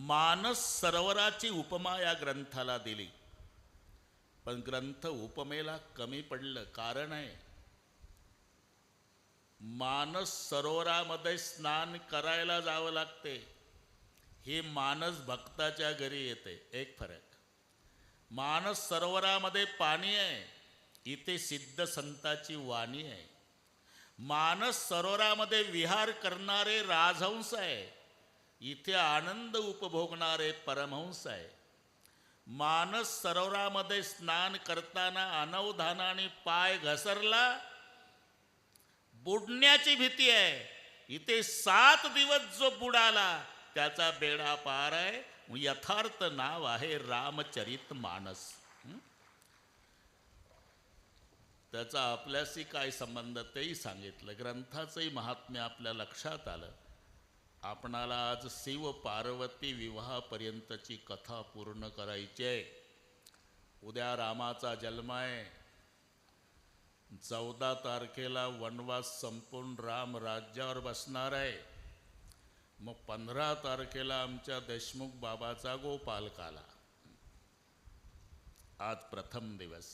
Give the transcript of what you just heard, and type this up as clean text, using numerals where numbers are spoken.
मानस सरोवराची उपमा या ग्रंथाला दिली, पण ग्रंथ उपमेला कमी पडलं. कारण आहे, मानस सरोवरामध्ये स्नान करायला जावं लागते, हे मानस भक्ताच्या घरी येते. एक फरक, मानस सरोवरामध्ये पाणी आहे, इथे सिद्ध संताची वाणी आहे. मानस सरोवरामध्ये विहार करणारे राजहंस आहे, इथे आनंद उपभोगणारे परमहंस आहे. मानस सरोवरामध्ये स्नान करताना अनवधानाने पाय घसरला, बुडण्याची भीती आहे. इथे 7 दिवस जो बुडाला त्याचा बेडा पार आहे. यथार्थ नाव आहे रामचरित मानस. त्याचा आपल्याशी काय संबंध तेही सांगितलं. ग्रंथाचंही महात्म्य आपल्या लक्षात आलं. आपणाला आज शिव पार्वती विवाहापर्यंतची कथा पूर्ण करायची आहे. उद्या रामाचा जन्म आहे. 14 तारखेला वनवास संपून राम राज्यावर बसणार आहे. मग 15 तारखेला आमच्या देशमुख बाबाचा गोपाल काला. आज प्रथम दिवस.